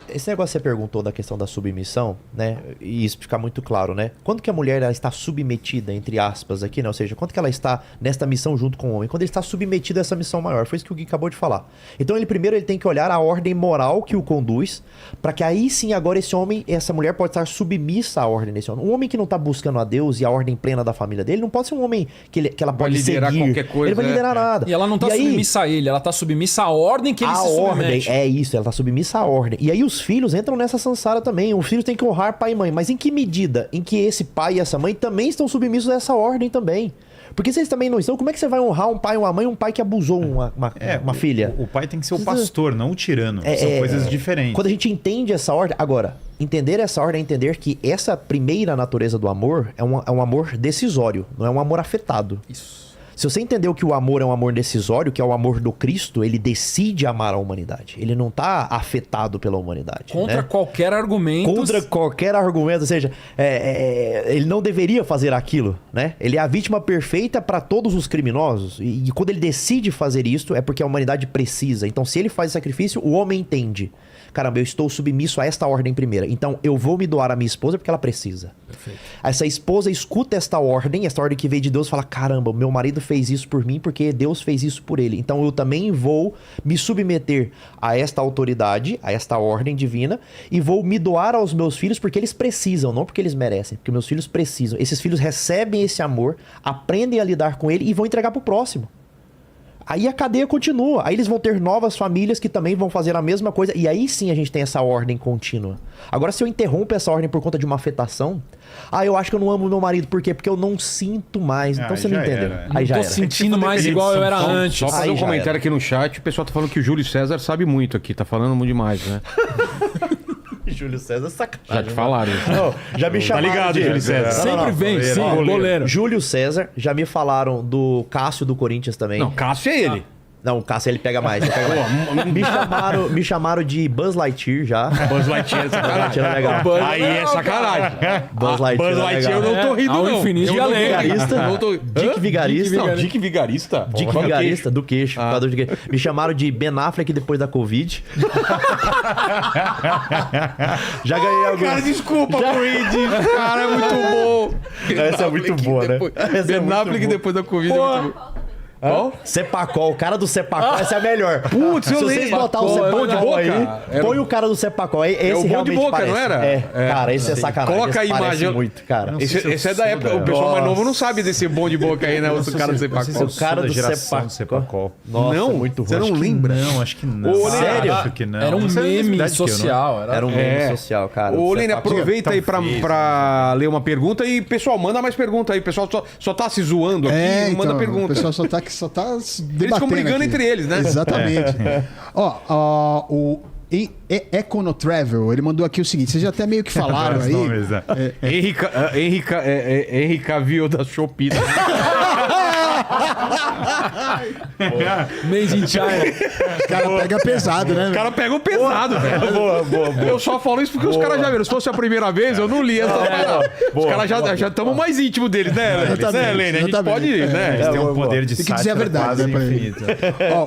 Esse negócio que você perguntou da questão da submissão, né? E isso fica muito claro, né? Quando que a mulher ela está submetida, entre aspas, aqui, né? Ou seja, quando que ela está nesta missão junto com o homem? Quando ele está submetido a essa missão maior. Foi isso que o Gui acabou de falar. Então, ele tem que olhar a ordem moral que o conduz, para que aí sim, agora esse homem, essa mulher pode estar submissa à ordem desse homem. Um homem que não está buscando a Deus e a ordem plena da família dele, não pode ser um homem que ela pode liderar seguir. qualquer coisa. Ele vai liderar nada. E ela não está submissa a ele, ela está submissa à ordem que ele se submete. É isso, ela está submissa à ordem. E aí os filhos entram nessa sansara também. Os filhos têm que honrar pai e mãe. Mas em que medida? Em que esse pai e essa mãe também estão submissos a essa ordem também? Porque se eles também não estão, como é que você vai honrar um pai e uma mãe, um pai que abusou uma filha? O pai tem que ser o pastor, não o tirano. São coisas diferentes. Quando a gente entende essa ordem... Agora, entender essa ordem é entender que essa primeira natureza do amor é um amor decisório, não é um amor afetado. Isso. Se você entendeu que o amor é um amor decisório, que é o amor do Cristo, ele decide amar a humanidade. Ele não está afetado pela humanidade. Contra qualquer argumento. Contra qualquer argumento. Ou seja, ele não deveria fazer aquilo, né? Ele é a vítima perfeita para todos os criminosos. E quando ele decide fazer isso, é porque a humanidade precisa. Então, se ele faz sacrifício, o homem entende. Caramba, eu estou submisso a esta ordem primeira. Então, eu vou me doar à minha esposa porque ela precisa. Perfeito. Essa esposa escuta esta ordem que veio de Deus e fala, caramba, meu marido fez isso por mim porque Deus fez isso por ele. Então, eu também vou me submeter a esta autoridade, a esta ordem divina, e vou me doar aos meus filhos porque eles precisam, não porque eles merecem, porque meus filhos precisam. Esses filhos recebem esse amor, aprendem a lidar com ele e vão entregar para o próximo. Aí a cadeia continua. Aí eles vão ter novas famílias que também vão fazer a mesma coisa. E aí sim a gente tem essa ordem contínua. Agora, se eu interrompo essa ordem por conta de uma afetação... eu acho que eu não amo meu marido. Por quê? Porque eu não sinto mais. Então você não entendeu. Aí já era. Não tô sentindo mais igual eu era antes. Só fazer um comentário aqui no chat. O pessoal tá falando que o Júlio César sabe muito aqui. Tá falando muito demais, né? Júlio César, sacanagem. Já te falaram. Não, já me chamaram. Tá ligado, Júlio César? Sempre vem, sim, goleiro. Júlio César, já me falaram do Cássio do Corinthians também. Não, Cássio é ele. Não, o Cássio ele pega mais. Me chamaram de Buzz Lightyear já. Buzz Lightyear é sacanagem. É legal. Aí é sacanagem. Buzz Lightyear eu não tô rindo, não. Infinito e além. Dick Vigarista. Não, Dick Vigarista? Dick Vigarista, do queixo. Me chamaram de Ben Affleck depois da Covid. Já ganhei alguns. Cara, desculpa, Creed. Cara, é muito bom. Essa é muito boa, né? Ben Affleck depois da Covid é muito bom. Cepacol, o cara do Cepacol, essa é a melhor. Putz, eu lembro. Se vocês botar o Cepacol aí, põe o cara do Cepacol aí. Esse o bom de boca, parece. não era? Cara, esse é sacanagem. Coloca a imagem. Muito, cara. Esse é da época. O pessoal mais novo não sabe desse bom de boca aí, né? O cara do Cepacol. O cara do Cepacol. Nossa, não, muito você não lembra? Não, acho que não. Sério? Acho que não. Era um meme social. Era um meme social, cara. Ô, Lene, aproveita aí pra ler uma pergunta e, pessoal, manda mais pergunta aí. O pessoal só tá se zoando aqui, manda pergunta. O pessoal só tá eles ficam brigando entre eles, né? Exatamente. O Econotravel, ele mandou aqui o seguinte, vocês já até meio que falaram aí. Henrique Cavill da Shopee. Made in China. Os caras pegam pesado, né? Os caras pegam pesado, velho. Boa. Eu só falo isso porque os caras já viram. Se fosse a primeira vez, eu não li essa parada. Os caras já estamos mais íntimos deles, né, Lene? A gente pode, né? Eles têm um poder de tem que dizer a verdade, né, pra ele.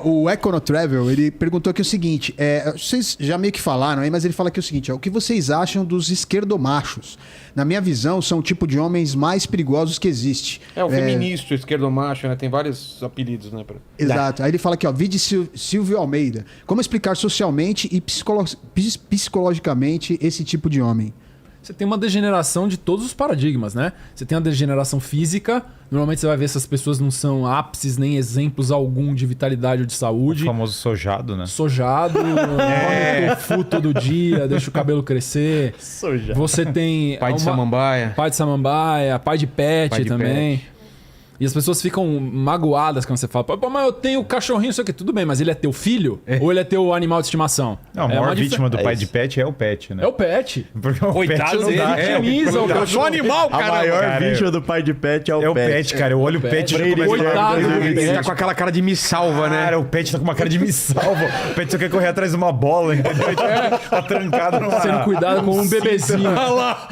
O Econotravel, ele perguntou aqui o seguinte, vocês já meio que falaram aí, mas ele fala aqui o seguinte, o que vocês acham dos esquerdomachos? Na minha visão, são o tipo de homens mais perigosos que existe. O feminista, o esquerdomacho, né? Tem vários apelidos, né? Exato. Aí ele fala aqui, vide Silvio Almeida. Como explicar socialmente e psicologicamente esse tipo de homem? Você tem uma degeneração de todos os paradigmas, né? Você tem a degeneração física. Normalmente você vai ver essas pessoas não são ápices nem exemplos algum de vitalidade ou de saúde. O famoso sojado, né? Sojado, come tofu todo dia, deixa o cabelo crescer. Sojado. Você tem... Pai de samambaia. Pai de samambaia, pai de pet também. E as pessoas ficam magoadas quando você fala, pô, mas eu tenho cachorrinho, não sei o quê. Tudo bem, mas ele é teu filho? Ou ele é teu animal de estimação? Não, a maior vítima do pai de pet é o pet, né? É o pet. Porque o coitado pet não dele. dá. Eu sou animal, cara. A maior vítima do pai de pet é o pet. É o pet, cara. Eu olho o pet e Coitado do Ele pet. tá com aquela cara de me salva, né? Cara, o pet tá com uma cara de me salva. O pet só quer correr atrás de uma bola, entendeu? Tá trancado numa... Sendo cuidado como um bebezinho. Olha lá,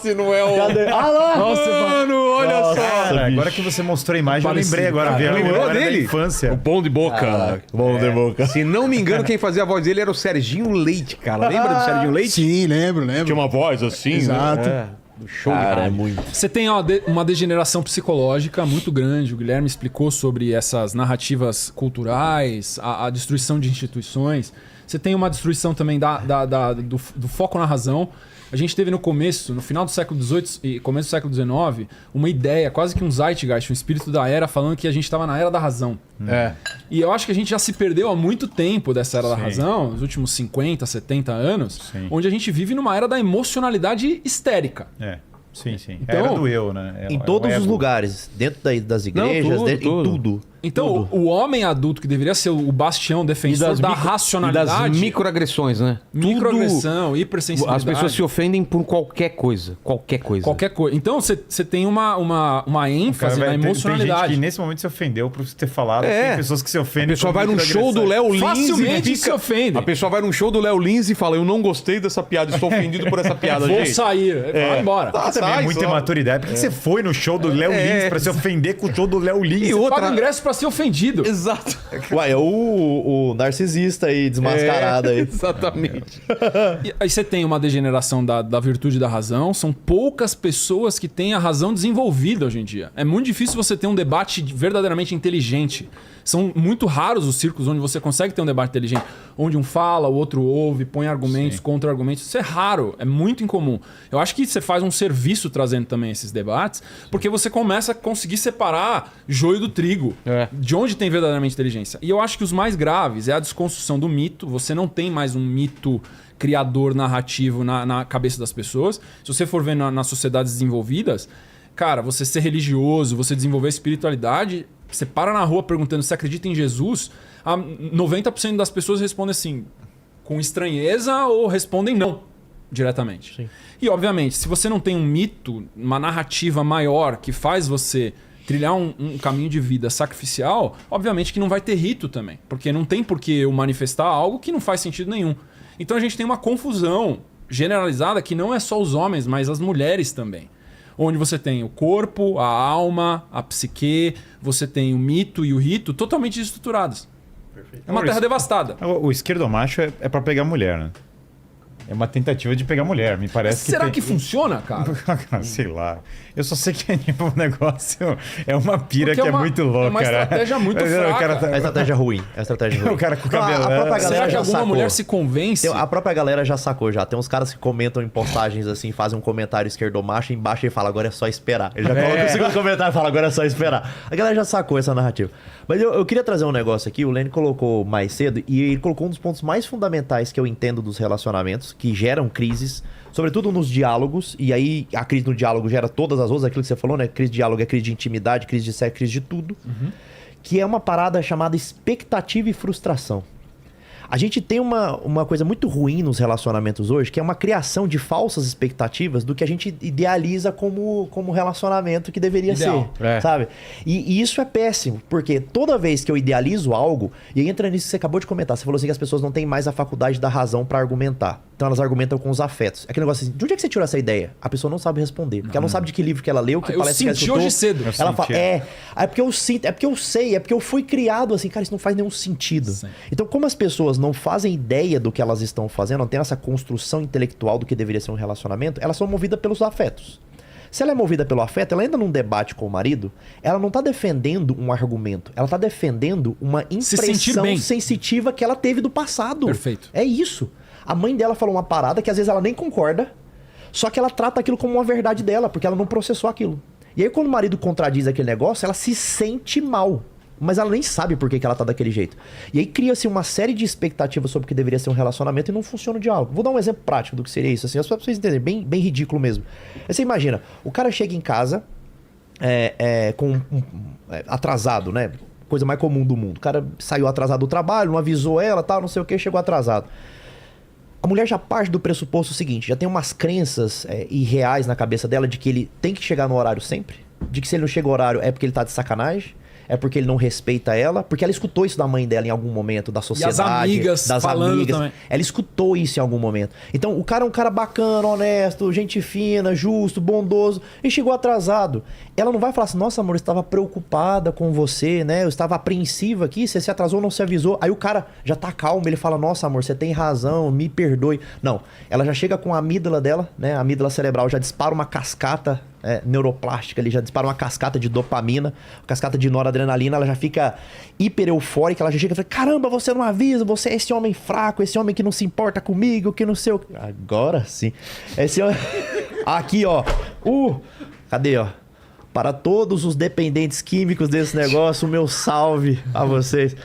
se não é o... Cadê? Ah lá! Nossa, Mano, olha só. Agora que você mostrou a imagem, eu lembrei agora. Lembrou Da dele? infância. O Bom de Boca. Bom de boca. Se não me engano, quem fazia a voz dele era o Serginho Leite, cara. Lembra do Serginho Leite? Sim, lembro. Tinha uma voz assim, Exato. né? Show de Cara, é rádio. muito. Você tem uma degeneração psicológica muito grande. O Guilherme explicou sobre essas narrativas culturais, a destruição de instituições. Você tem uma destruição também do foco na razão. A gente teve no final do século XVIII e começo do século XIX, uma ideia, quase que um zeitgeist, um espírito da era, falando que a gente estava na era da razão. E eu acho que a gente já se perdeu há muito tempo dessa era da razão, nos últimos 50, 70 anos, onde a gente vive numa era da emocionalidade histérica. Sim. Então, era do eu, né? Em todos os lugares, dentro das igrejas, tudo, em tudo. tudo. Então, o homem adulto, que deveria ser o bastião defensor da racionalidade... E das microagressões, né? Microagressão, hipersensibilidade. As pessoas se ofendem por qualquer coisa. Qualquer coisa. Qualquer coisa. Então, você tem uma ênfase na Tem gente emocionalidade. que nesse momento se ofendeu por você ter falado. É. Tem pessoas que se ofendem. A pessoa por vai num show do Léo Lins Facilmente e se ofende. A pessoa vai num show do Léo Lins e fala: eu não gostei dessa piada, estou ofendido por essa piada, Vou gente. sair. Vai embora. Também é muita imaturidade. Por que você foi no show do Léo Lins pra se ofender com o show do Léo Lins? E outra- Paga ingresso pra ser ofendido. Exato. Ué, é o narcisista aí, desmascarado aí. Exatamente. E aí você tem uma degeneração da virtude da razão. São poucas pessoas que têm a razão desenvolvida hoje em dia. É muito difícil você ter um debate verdadeiramente inteligente. São muito raros os círculos onde você consegue ter um debate inteligente. Onde um fala, o outro ouve, põe argumentos, contra-argumentos. Isso é raro, é muito incomum. Eu acho que você faz um serviço trazendo também esses debates, porque você começa a conseguir separar joio do trigo. De onde tem verdadeiramente inteligência. E eu acho que os mais graves é a desconstrução do mito. Você não tem mais um mito criador narrativo na cabeça das pessoas. Se você for ver nas sociedades desenvolvidas, cara, você ser religioso, você desenvolver espiritualidade, você para na rua perguntando se acredita em Jesus, 90% das pessoas respondem assim, com estranheza, ou respondem não, diretamente. Sim. E, obviamente, se você não tem um mito, uma narrativa maior que faz você trilhar um caminho de vida sacrificial, obviamente que não vai ter rito também. Porque não tem por que eu manifestar algo que não faz sentido nenhum. Então a gente tem uma confusão generalizada que não é só os homens, mas as mulheres também. Onde você tem o corpo, a alma, a psique, você tem o mito e o rito totalmente desestruturados. É uma terra devastada. O esquerdomacho é pra pegar mulher, né? É uma tentativa de pegar mulher, me parece. Será que funciona, cara? Sei lá. Eu só sei que é tipo um negócio. É uma pira Porque que é muito louca. É uma estratégia muito fraca. É estratégia ruim. É estratégia ruim. O cara com o Não, cabelão. a própria Será galera que já alguma sacou. mulher se convence? A própria galera já sacou já. Tem uns caras que comentam em postagens assim, fazem um comentário esquerdomacho, embaixo ele fala, agora é só esperar. Ele já coloca o segundo comentário e fala, agora é só esperar. A galera já sacou essa narrativa. Mas eu queria trazer um negócio aqui, o Lene colocou mais cedo, e ele colocou um dos pontos mais fundamentais que eu entendo dos relacionamentos, que geram crises, sobretudo nos diálogos, e aí a crise no diálogo gera todas as outras, aquilo que você falou, né? Crise de diálogo é crise de intimidade, crise de sexo, crise de tudo. Que é uma parada chamada expectativa e frustração. A gente tem uma coisa muito ruim nos relacionamentos hoje, que é uma criação de falsas expectativas do que a gente idealiza como relacionamento que deveria Ideal. ser, sabe? E isso é péssimo, porque toda vez que eu idealizo algo, e aí entra nisso que você acabou de comentar, você falou assim que as pessoas não têm mais a faculdade da razão pra argumentar. Então elas argumentam com os afetos. Aquele negócio assim, de onde é que você tirou essa ideia? A pessoa não sabe responder, porque ela não sabe de que livro que ela leu, que Eu palestra que ela senti escutou. hoje cedo. Ela fala, é porque eu sinto, é porque eu sei, é porque eu fui criado assim, cara, isso não faz nenhum sentido. Sim. Então, como as pessoas não fazem ideia do que elas estão fazendo, não tem essa construção intelectual do que deveria ser um relacionamento, elas são movidas pelos afetos. Se ela é movida pelo afeto, ela entra num debate com o marido, ela não tá defendendo um argumento, ela tá defendendo uma impressão sensitiva que ela teve do passado. Perfeito. É isso. A mãe dela falou uma parada que às vezes ela nem concorda, só que ela trata aquilo como uma verdade dela, porque ela não processou aquilo. E aí quando o marido contradiz aquele negócio, ela se sente mal. Mas ela nem sabe por que ela tá daquele jeito. E aí cria-se uma série de expectativas sobre o que deveria ser um relacionamento e não funciona o diálogo. Vou dar um exemplo prático do que seria isso, assim, só pra vocês entenderem, bem ridículo mesmo. Aí você imagina, o cara chega em casa atrasado, né? Coisa mais comum do mundo. O cara saiu atrasado do trabalho, não avisou ela, tal, não sei o que, chegou atrasado. A mulher já parte do pressuposto seguinte, já tem umas crenças irreais na cabeça dela de que ele tem que chegar no horário sempre, de que se ele não chega no horário é porque ele tá de sacanagem, é porque ele não respeita ela, porque ela escutou isso da mãe dela em algum momento, da sociedade, amigas das falando amigas. também. Ela escutou isso em algum momento. Então, o cara é um cara bacana, honesto, gente fina, justo, bondoso, e chegou atrasado. Ela não vai falar assim, nossa, amor, eu estava preocupada com você, né? Eu estava apreensiva aqui, você se atrasou, não se avisou. Aí o cara já tá calmo, ele fala, nossa, amor, você tem razão, me perdoe. Não, ela já chega com a amígdala dela, né? A amígdala cerebral já dispara uma cascata neuroplástica, ele já dispara uma cascata de dopamina, cascata de noradrenalina, ela já fica hiper eufórica, ela já chega e fala, caramba, você não avisa, você é esse homem fraco, esse homem que não se importa comigo, que não sei o... Agora sim. Esse homem... Aqui, ó. Cadê, ó? Para todos os dependentes químicos desse negócio, o meu salve a vocês.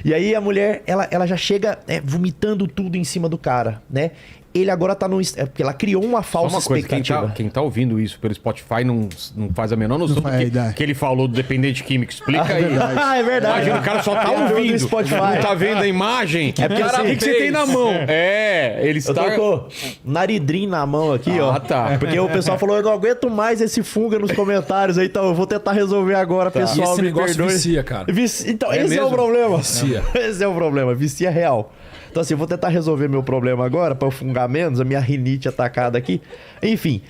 E aí a mulher, ela já chega vomitando tudo em cima do cara, né? Ele agora tá porque ela criou uma falsa expectativa. Quem tá ouvindo isso pelo Spotify não faz a menor noção do que ele falou do dependente químico. Explica aí. É verdade. Imagina, o cara só tá ouvindo. Spotify. Não tá vendo a imagem. É porque o que você tem na mão? Ele está... Eu tô com Naridrim na mão aqui, ó. Tá. Porque o pessoal falou, eu não aguento mais esse funga nos comentários, então eu vou tentar resolver agora, pessoal. E esse me negócio perdoe. vicia, cara. Então, esse é o problema. Vicia. Esse é o problema, vicia real. Então assim, eu vou tentar resolver meu problema agora pra eu fungar menos, a minha rinite atacada aqui. Enfim,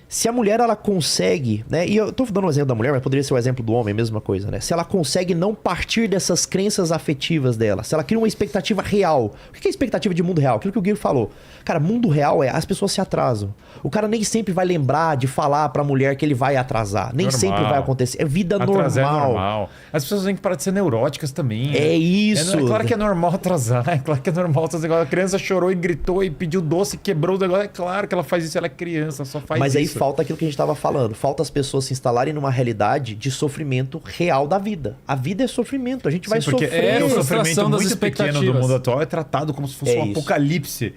se a mulher ela consegue, né? E eu tô dando o exemplo da mulher, mas poderia ser o exemplo do homem, mesma coisa, né? Se ela consegue não partir dessas crenças afetivas dela, se ela cria uma expectativa real. O que é expectativa de mundo real? Aquilo que o Guilherme falou. Cara, mundo real as pessoas se atrasam. O cara nem sempre vai lembrar de falar pra mulher que ele vai atrasar. Nem sempre vai acontecer. É vida Atrasar normal. é normal. As pessoas têm que parar de ser neuróticas também. É isso. É claro que é normal atrasar. É claro que é normal fazer negócio. A criança chorou e gritou e pediu doce, quebrou o negócio. É claro que ela faz isso, ela é criança, só faz Mas isso. aí falta aquilo que a gente tava falando. Falta as pessoas se instalarem numa realidade de sofrimento real da vida. A vida é sofrimento. A gente vai porque sofrer. o frustração sofrimento das muito pequeno do expectativas. mundo atual é tratado como se fosse É um isso. apocalipse.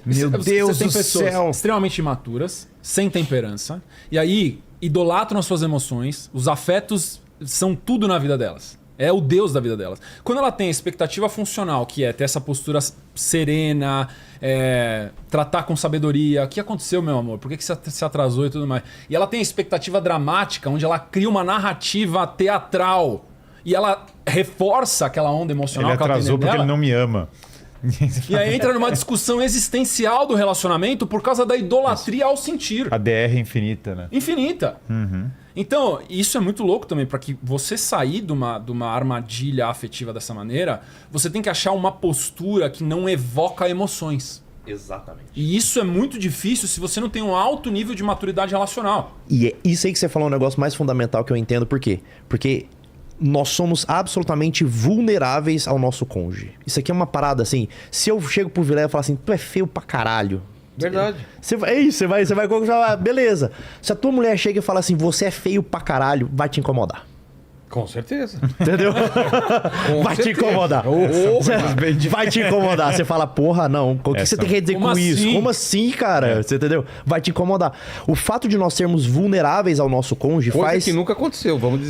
Meu Você Deus tem do pessoas céu. extremamente imaturas, sem temperança, e aí idolatram as suas emoções, os afetos são tudo na vida delas. É o Deus da vida delas. Quando ela tem a expectativa funcional, que é ter essa postura serena, tratar com sabedoria. O que aconteceu, meu amor? Por que você se atrasou e tudo mais? E ela tem a expectativa dramática, onde ela cria uma narrativa teatral. E ela reforça aquela onda emocional Ele que ela tem atrasou dentro porque dela. ele não me ama. E aí entra numa discussão existencial do relacionamento por causa da idolatria ao sentir. A DR é infinita, né? Infinita. Então, isso é muito louco também. Para que você sair de uma armadilha afetiva dessa maneira, você tem que achar uma postura que não evoca emoções. Exatamente. E isso é muito difícil se você não tem um alto nível de maturidade relacional. E é isso aí que você falou, um negócio mais fundamental que eu entendo. Por quê? Porque nós somos absolutamente vulneráveis ao nosso cônjuge. Isso aqui é uma parada assim. Se eu chego pro Vilela e falar assim, tu é feio pra caralho. Verdade. É isso, você vai conquistar. Beleza. Se a tua mulher chega e fala assim, você é feio pra caralho, vai te incomodar. Com certeza. Entendeu? Vai te incomodar. Vai te incomodar. Você fala, porra, não. O que você tem que dizer Como com assim? isso? Como assim, cara? Você entendeu? Vai te incomodar. O fato de nós sermos vulneráveis ao nosso cônjuge Coisa faz. que nunca aconteceu. Vamos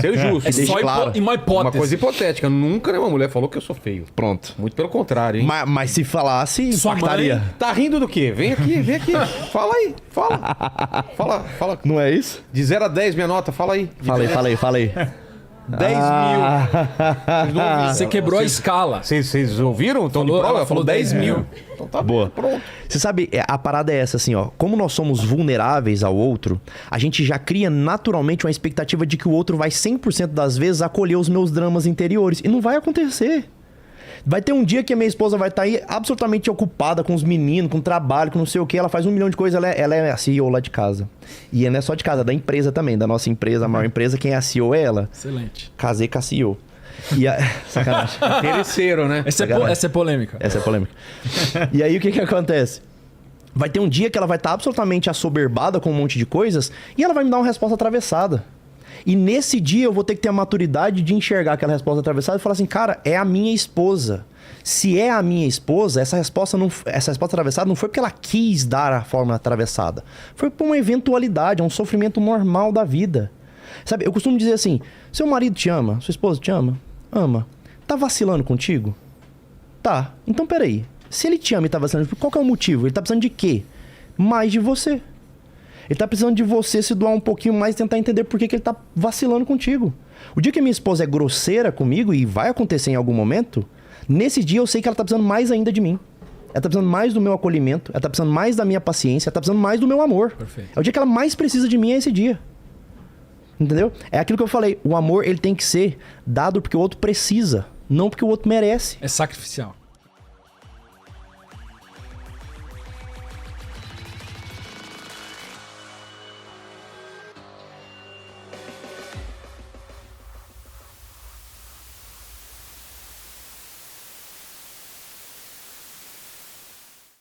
ser justos. deixe claro. Uma hipótese. Uma coisa hipotética. Nunca nenhuma mulher falou que eu sou feio. Pronto. Muito pelo contrário, hein? Mas se falasse, Sua impactaria. mãe- Tá rindo do quê? Vem aqui. Fala aí. Fala. Não é isso? De 0 a 10, minha nota. Fala aí. Fala aí. 10 mil. Você quebrou a escala. Vocês ouviram? Então, Falou- de prova? ela falou 10 mil. Então tá Boa. pronto. Você sabe, a parada é essa, assim, ó. Como nós somos vulneráveis ao outro, a gente já cria naturalmente uma expectativa de que o outro vai 100% das vezes acolher os meus dramas interiores. E não vai acontecer. Vai ter um dia que a minha esposa vai estar aí absolutamente ocupada com os meninos, com trabalho, com não sei o que. Ela faz 1 milhão de coisas, ela é a CEO lá de casa. E não é só de casa, é da empresa também, da nossa empresa, a maior empresa. Quem é a CEO é ela. Excelente. Casei com a CEO. Sacanagem. Terceiro, né? Essa é polêmica. Essa é polêmica. E aí o que acontece? Vai ter um dia que ela vai estar absolutamente assoberbada com um monte de coisas e ela vai me dar uma resposta atravessada. E nesse dia eu vou ter que ter a maturidade de enxergar aquela resposta atravessada e falar assim, cara, é a minha esposa. Se é a minha esposa, essa resposta atravessada não foi porque ela quis dar a forma atravessada. Foi por uma eventualidade, é um sofrimento normal da vida. Sabe, eu costumo dizer assim, seu marido te ama, sua esposa te ama? Ama. Tá vacilando contigo? Tá. Então peraí. Se ele te ama e tá vacilando, qual que é o motivo? Ele tá precisando de quê? Mais de você. Ele tá precisando de você se doar um pouquinho mais e tentar entender por que ele tá vacilando contigo. O dia que a minha esposa é grosseira comigo, e vai acontecer em algum momento, nesse dia eu sei que ela tá precisando mais ainda de mim. Ela tá precisando mais do meu acolhimento, ela tá precisando mais da minha paciência, ela tá precisando mais do meu amor. Perfeito. É o dia que ela mais precisa de mim, é esse dia. Entendeu? É aquilo que eu falei, o amor ele tem que ser dado porque o outro precisa, não porque o outro merece. É sacrificial.